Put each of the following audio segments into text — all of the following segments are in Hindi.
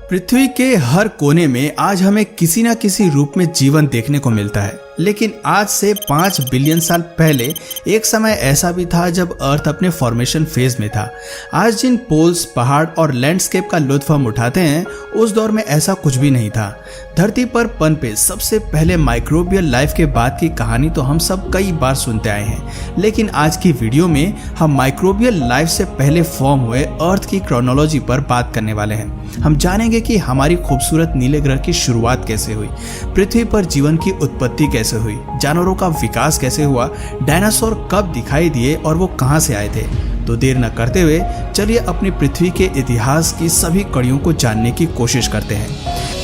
पृथ्वी के हर कोने में आज हमें किसी न किसी रूप में जीवन देखने को मिलता है, लेकिन आज से 5 बिलियन साल पहले एक समय ऐसा भी था जब अर्थ अपने फॉर्मेशन फेज में था। आज जिन पोल्स, पहाड़ और लैंडस्केप का लुत्फ हम उठाते हैं, उस दौर में ऐसा कुछ भी नहीं था। धरती पर पनपे सबसे पहले माइक्रोबियल लाइफ के बाद की कहानी तो हम सब कई बार सुनते आए हैं, लेकिन आज की वीडियो में हम माइक्रोबियल लाइफ से पहले फॉर्म हुए अर्थ की क्रोनोलॉजी पर बात करने वाले हैं। हम जानेंगे कि हमारी खूबसूरत नीले ग्रह की शुरुआत कैसे हुई, पृथ्वी पर जीवन की उत्पत्ति कैसे हुई, जानवरों का विकास कैसे हुआ, डायनासोर कब दिखाई दिए और वो कहां से आए थे। तो देर न करते हुए चलिए अपनी पृथ्वी के इतिहास की सभी कड़ियों को जानने की कोशिश करते हैं।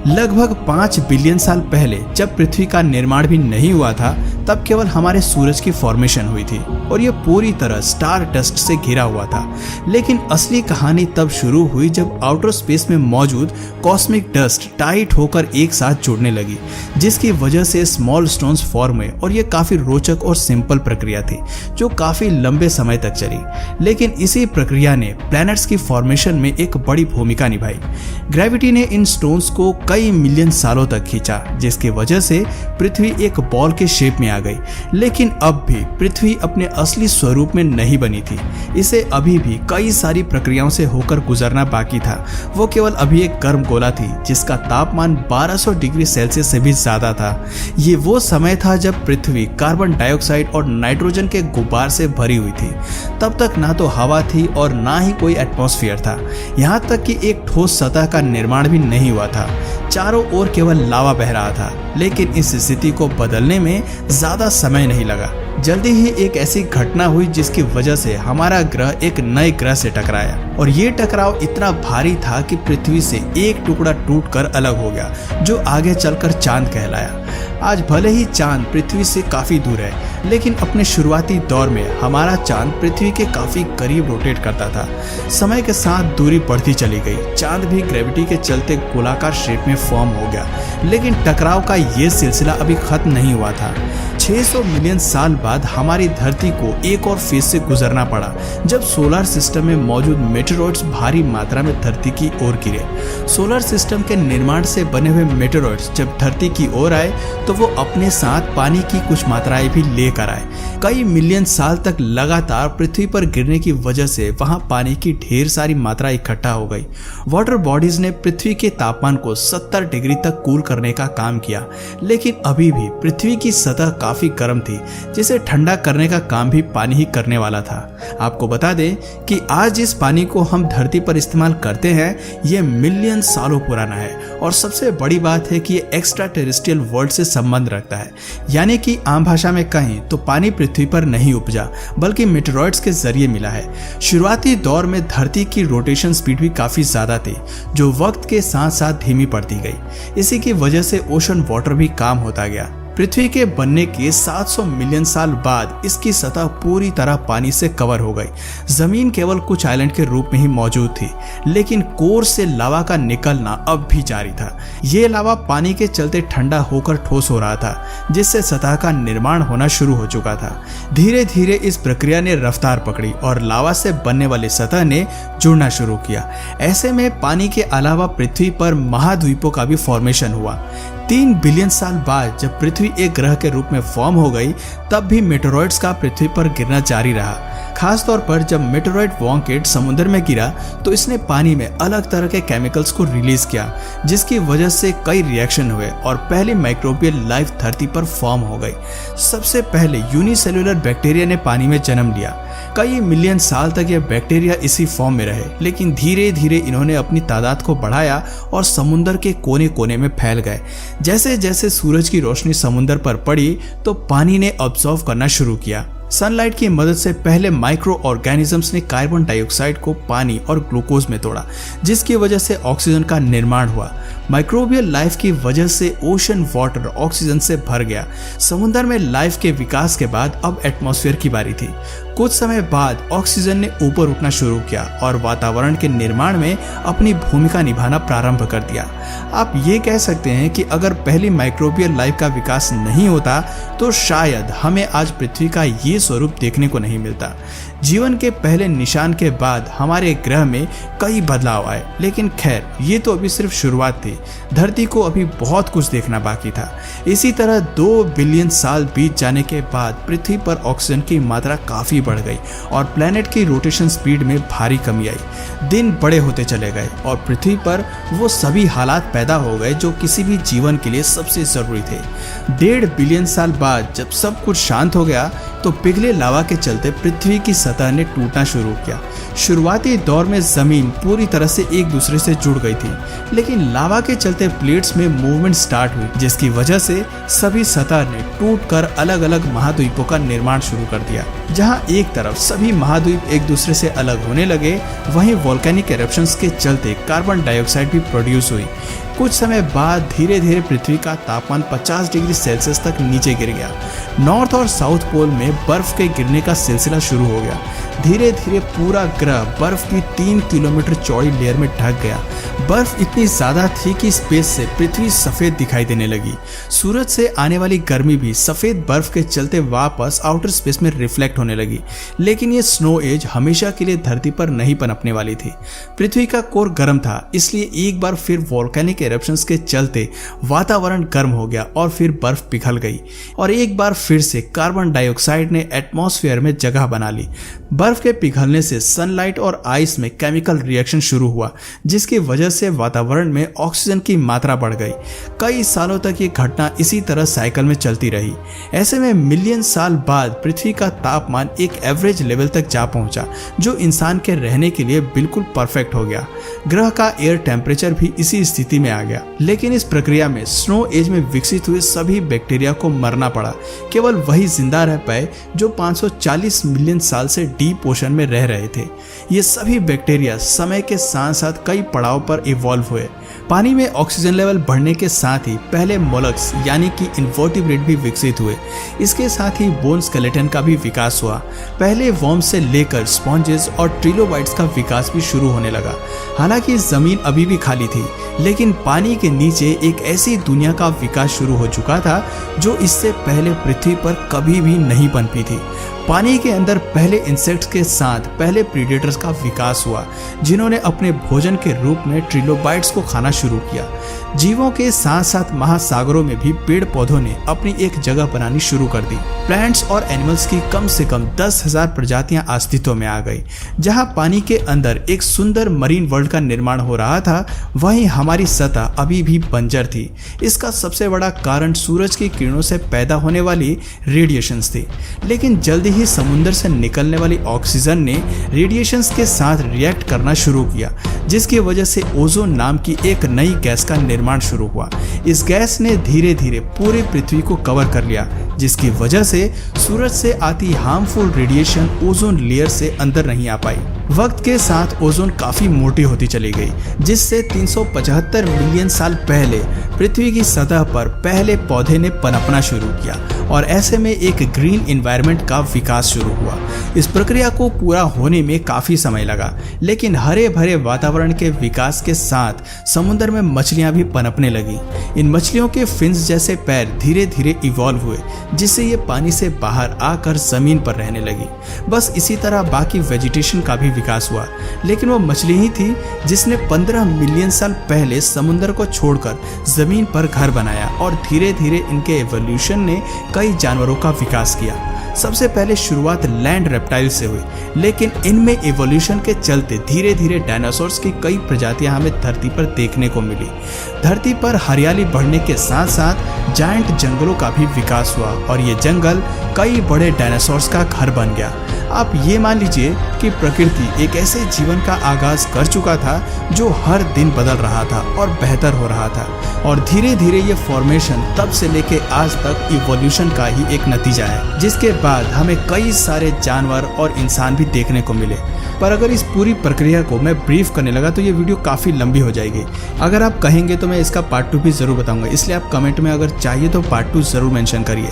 लगभग 5 बिलियन साल पहले जब पृथ्वी का निर्माण भी नहीं हुआ था, तब केवल हमारे सूरज की फॉर्मेशन हुई थी और यह पूरी तरह स्टार डस्ट से घिरा हुआ था। लेकिन असली कहानी तब शुरू हुई जब आउटर स्पेस में मौजूद कॉस्मिक डस्ट टाइट होकर एक साथ जुड़ने लगी, जिसकी वजह से स्मॉल स्टोन्स फॉर्म हुए। और यह काफी रोचक और सिंपल प्रक्रिया थी जो काफी लंबे समय तक चली, लेकिन इसी प्रक्रिया ने प्लैनेट्स की फॉर्मेशन में एक बड़ी भूमिका निभाई। ग्रेविटी ने इन स्टोन्स को कई मिलियन सालों तक खींचा, जिसकी वजह से पृथ्वी एक बॉल के शेप में आ गई। लेकिन अब भी पृथ्वी अपने असली स्वरूप में नहीं बनी थी। इसे अभी भी कई सारी प्रक्रियाओं से होकर गुजरना बाकी था। वो केवल अभी एक गर्म गोला थी जिसका तापमान 1200 डिग्री सेल्सियस से भी ज्यादा था। ये वो समय था जब पृथ्वी कार्बन डाइऑक्साइड और नाइट्रोजन के गुब्बार से भरी हुई थी। तब तक ना तो हवा थी और ना ही कोई एटमॉस्फेयर था। यहाँ तक कि एक ठोस सतह का निर्माण भी नहीं हुआ था। चारों ओर केवल लावा बह रहा था। लेकिन इस स्थिति को बदलने में ज्यादा समय नहीं लगा। जल्दी ही एक ऐसी घटना हुई जिसकी वजह से हमारा ग्रह एक नए ग्रह से टकराया, और ये टकराव इतना भारी था कि पृथ्वी से एक टुकड़ा टूटकर अलग हो गया, जो आगे चलकर चांद कहलाया। आज भले ही चांद पृथ्वी से काफी दूर है, लेकिन अपने शुरुआती दौर में हमारा चांद पृथ्वी के काफी करीब रोटेट करता था। समय के साथ दूरी बढ़ती चली गई। चांद भी ग्रेविटी के चलते गोलाकार शेप में फॉर्म हो गया, लेकिन टकराव का ये सिलसिला अभी खत्म नहीं हुआ था। 600 मिलियन साल बाद हमारी धरती को एक और फेज से गुजरना पड़ा, जब सोलर सिस्टम में मौजूद मेटेरॉइड्स भारी मात्रा में धरती की ओर गिरे। सोलर सिस्टम के निर्माण से बने हुए मेटेरॉइड्स जब धरती की ओर आए तो वो अपने साथ पानी की कुछ मात्राएं भी लेकर आए। कई मिलियन साल तक लगातार पृथ्वी पर गिरने की वजह से वहां पानी की ढेर सारी मात्रा इकट्ठा हो गई। वाटर बॉडीज ने पृथ्वी के तापमान को 70 डिग्री तक कूल करने का काम किया, लेकिन अभी भी पृथ्वी की सतह काफी गर्म थी, जिसे ठंडा करने का काम भी पानी ही करने वाला था। आपको बता दें कि आज जिस पानी को हम धरती पर इस्तेमाल करते हैं, यह मिलियन सालों पुराना है। और सबसे बड़ी बात है कि यह एक्स्ट्रा टेरेस्ट्रियल वर्ल्ड से संबंध रखता है, यानी कि आम भाषा में कहें तो पानी पृथ्वी पर नहीं उपजा, बल्कि मेटेरॉइड्स के जरिए मिला है। शुरुआती दौर में धरती की रोटेशन स्पीड भी काफी ज्यादा थी, जो वक्त के साथ साथ धीमी पड़ती गई। इसी की वजह से ओशन वाटर भी कम होता गया। पृथ्वी के बनने के 700 मिलियन साल बाद इसकी सतह पूरी तरह पानी से कवर हो गई। जमीन केवल कुछ आइलैंड के रूप में ही मौजूद थी, लेकिन कोर से लावा का निकलना अब भी जारी था। ये लावा पानी के चलते ठंडा होकर ठोस हो रहा था, जिससे सतह का निर्माण होना शुरू हो चुका था। धीरे धीरे इस प्रक्रिया ने रफ्तार पकड़ी और लावा से बनने वाली सतह ने जुड़ना शुरू किया। ऐसे में पानी के अलावा पृथ्वी पर महाद्वीपों का भी फॉर्मेशन हुआ। 3 बिलियन साल बाद जब पृथ्वी एक ग्रह के रूप में फॉर्म हो गई, तब भी मेटेरॉइड्स का पृथ्वी पर गिरना जारी रहा। खास तौर पर जब मेटेरॉइड वॉन्केट समुद्र में गिरा तो इसने पानी में अलग तरह के केमिकल्स को रिलीज किया, जिसकी वजह से कई रिएक्शन हुए और पहली माइक्रोबियल लाइफ धरती पर फॉर्म हो गई। सबसे पहले यूनिसेल्युलर बैक्टीरिया ने पानी में जन्म लिया। कई मिलियन साल तक ये बैक्टीरिया इसी फॉर्म में रहे, लेकिन धीरे धीरे इन्होंने अपनी तादाद को बढ़ाया और समुद्र के कोने कोने में फैल गए। जैसे जैसे सूरज की रोशनी समुद्र पर पड़ी तो पानी ने ऑब्जॉर्व करना शुरू किया। सनलाइट की मदद से पहले माइक्रो ऑर्गेनिजम्स ने कार्बन डाइऑक्साइड को पानी और ग्लूकोज में तोड़ा, जिसकी वजह से ऑक्सीजन का निर्माण हुआ। माइक्रोबियल लाइफ की वजह से ओशन वाटर ऑक्सीजन से भर गया। समुद्र में लाइफ के विकास के बाद अब एटमॉस्फेयर की बारी थी। कुछ समय बाद ऑक्सीजन ने ऊपर उठना शुरू किया और वातावरण के निर्माण में अपनी भूमिका निभाना प्रारंभ कर दिया। आप ये कह सकते हैं कि अगर पहली माइक्रोबियल लाइफ का विकास नहीं होता तो शायद हमें आज पृथ्वी का ये स्वरूप देखने को नहीं मिलता। जीवन के पहले निशान के बाद हमारे ग्रह में कई बदलाव आए, लेकिन खैर ये तो अभी सिर्फ शुरुआत थी। धरती को अभी बहुत कुछ देखना बाकी था। इसी तरह 2 बिलियन साल बीत जाने के बाद पृथ्वी पर ऑक्सीजन की मात्रा काफ़ी बढ़ गई और प्लैनेट की रोटेशन स्पीड में भारी कमी आई। दिन बड़े होते चले गए और पृथ्वी पर वो सभी हालात पैदा हो गए जो किसी भी जीवन के लिए सबसे ज़रूरी थे। 1.5 बिलियन साल बाद जब सब कुछ शांत हो गया तो पिघले लावा के चलते पृथ्वी की सतह ने टूटना शुरू किया। शुरुआती दौर में जमीन पूरी तरह से एक दूसरे से जुड़ गई थी, लेकिन लावा के चलते प्लेट्स में मूवमेंट स्टार्ट हुई, जिसकी वजह से सभी सतह ने टूटकर अलग अलग महाद्वीपों का निर्माण शुरू कर दिया। जहां एक तरफ सभी महाद्वीप एक दूसरे से अलग होने लगे, वहीं वोल्केनिक एरप्शंस के चलते कार्बन डाइऑक्साइड भी प्रोड्यूस हुई। कुछ समय बाद धीरे धीरे पृथ्वी का तापमान 50 डिग्री सेल्सियस तक नीचे गिर गया। नॉर्थ और साउथ पोल में बर्फ के गिरने का सिलसिला शुरू हो गया। धीरे धीरे पूरा ग्रह बर्फ की 3 किलोमीटर चौड़ी लेयर में ढक गया। बर्फ इतनी ज्यादा थी कि स्पेस से पृथ्वी सफेद दिखाई देने लगी। सूरज से आने वाली गर्मी भी सफेद बर्फ के चलते वापस आउटर स्पेस में रिफ्लेक्ट होने लगी। लेकिन ये स्नो एज हमेशा के लिए धरती पर नहीं पनपने वाली थी। पृथ्वी का कोर गर्म था, इसलिए एक बार फिर वोल्केनिक एरप्शंस के चलते वातावरण गर्म हो गया और फिर बर्फ पिघल गई और एक बार फिर से कार्बन डाइऑक्साइड ने एटमॉस्फेयर में जगह बना ली। बर्फ के पिघलने से सनलाइट और आइस में केमिकल रिएक्शन शुरू हुआ, जिसकी वजह से वातावरण में ऑक्सीजन की मात्रा बढ़ गई। कई सालों तक ये घटना इसी तरह साइकिल में चलती रही। ऐसे में मिलियन साल बाद पृथ्वी का तापमान एक एवरेज लेवल तक जा पहुंचा, जो इंसान के रहने के लिए बिल्कुल परफेक्ट हो गया। ग्रह का एयर टेम्परेचर भी इसी स्थिति में आ गया। लेकिन इस प्रक्रिया में स्नो एज में विकसित हुए सभी बैक्टीरिया को मरना पड़ा। केवल वही जिंदा रह पाए जो 540 मिलियन साल से डीप ओशन में रह रहे थे। ये सभी बैक्टीरिया समय के साथ साथ कई पड़ाव पर इवॉल्व हुए। पानी में ऑक्सीजन लेवल बढ़ने के साथ ही पहले मोलस्क यानी कि इन्वर्टिब्रेट भी विकसित हुए। इसके साथ ही बोन स्केलेटन का भी विकास हुआ। पहले वर्म्स से लेकर स्पॉन्जेस और ट्रिलोबाइट्स का विकास भी शुरू होने लगा। हालांकि जमीन अभी भी खाली थी, लेकिन पानी के नीचे एक ऐसी दुनिया का विकास शुरू हो चुका था जो इससे पहले पृथ्वी पर कभी भी नहीं पनपी थी। पानी के अंदर पहले इंसेक्ट्स के साथ पहले प्रीडेटर्स का विकास हुआ, जिन्होंने अपने भोजन के रूप में ट्रिलोबाइट्स को खाना शुरू किया। जीवों के साथ साथ महासागरों में भी पेड़ पौधों ने अपनी एक जगह बनानी शुरू कर दी। प्लांट्स और एनिमल्स की कम से कम 10,000 प्रजातियां अस्तित्व में आ गई। जहां पानी के अंदर एक सुंदर मरीन वर्ल्ड का निर्माण हो रहा था, वहीं हमारी सतह अभी भी बंजर थी। इसका सबसे बड़ा कारण सूरज की किरणों से पैदा होने वाली रेडिएशंस थी। लेकिन जल्दी ही समुद्र से निकलने वाली ऑक्सीजन ने रेडिएशंस के साथ रिएक्ट करना शुरू किया, जिसकी वजह से ओजोन नाम की एक नई गैस का निर्माण शुरू हुआ। इस गैस ने धीरे धीरे पूरी पृथ्वी को कवर कर लिया, जिसकी वजह से सूरज से आती हार्मफुल रेडिएशन ओजोन लेयर से अंदर नहीं आ पाई। वक्त के साथ ओजोन काफी मोटी होती चली गई, जिससे 375 मिलियन साल पहले पृथ्वी की सतह पर पहले पौधे ने पनपना शुरू किया और ऐसे में एक ग्रीन एनवायरनमेंट का विकास शुरू हुआ। इस प्रक्रिया को पूरा होने में काफी समय लगा, लेकिन हरे भरे वातावरण के विकास के साथ समुद्र में मछलियां भी पनपने लगी। इन मछलियों के फिन्स जैसे पैर धीरे धीरे इवॉल्व हुए, जिससे ये पानी से बाहर आकर जमीन पर रहने लगी। बस इसी तरह बाकी वेजिटेशन का भी विकास हुआ, लेकिन वो मछली ही थी जिसने 15 मिलियन साल पहले समुद्र को छोड़कर जमीन पर घर बनाया और धीरे धीरे इनके एवोल्यूशन ने कई जानवरों का विकास किया। सबसे पहले शुरुआत लैंड रेप्टाइल से हुई, लेकिन इनमें एवोल्यूशन के चलते धीरे धीरे डायनासोर्स की कई प्रजातियां हमें धरती पर देखने को मिली। धरती पर हरियाली बढ़ने के साथ साथ जायंट जंगलों का भी विकास हुआ और ये जंगल कई बड़े डायनासोर्स का घर बन गया। आप ये मान लीजिए कि प्रकृति एक ऐसे जीवन का आगाज कर चुका था जो हर दिन बदल रहा था और बेहतर हो रहा था, और धीरे धीरे ये फॉर्मेशन तब से लेके आज तक इवोल्यूशन का ही एक नतीजा है, जिसके बाद हमें कई सारे जानवर और इंसान भी देखने को मिले। पर अगर इस पूरी प्रक्रिया को मैं ब्रीफ करने लगा तो ये वीडियो काफ़ी लंबी हो जाएगी। अगर आप कहेंगे तो मैं इसका पार्ट 2 भी ज़रूर बताऊंगा, इसलिए आप कमेंट में अगर चाहिए तो पार्ट 2 ज़रूर मेंशन करिए।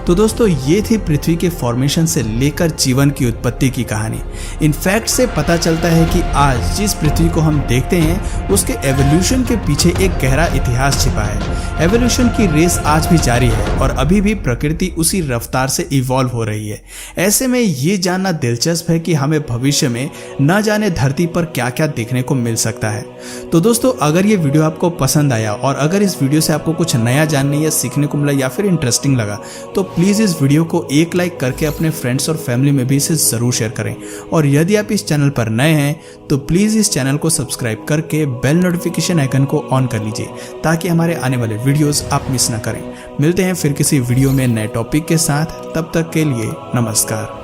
तो दोस्तों ये थी पृथ्वी के फॉर्मेशन से लेकर जीवन की उत्पत्ति की कहानी। इन फैक्ट से पता चलता है कि आज जिस पृथ्वी को हम देखते हैं उसके एवोल्यूशन के पीछे एक गहरा इतिहास छिपा है। एवोल्यूशन की रेस आज भी जारी है और अभी भी प्रकृति उसी रफ्तार से इवॉल्व हो रही है। ऐसे में ये जानना दिलचस्प है कि हमें भविष्य में न जाने धरती पर क्या क्या देखने को मिल सकता है। तो दोस्तों अगर ये वीडियो आपको पसंद आया और अगर इस वीडियो से आपको कुछ नया जानने या सीखने को मिला या फिर इंटरेस्टिंग लगा तो प्लीज़ इस वीडियो को एक लाइक करके अपने फ्रेंड्स और फैमिली में भी इसे ज़रूर शेयर करें। और यदि आप इस चैनल पर नए हैं तो प्लीज़ इस चैनल को सब्सक्राइब करके बेल नोटिफिकेशन आइकन को ऑन कर लीजिए ताकि हमारे आने वाले वीडियोस आप मिस ना करें। मिलते हैं फिर किसी वीडियो में नए टॉपिक के साथ, तब तक के लिए नमस्कार।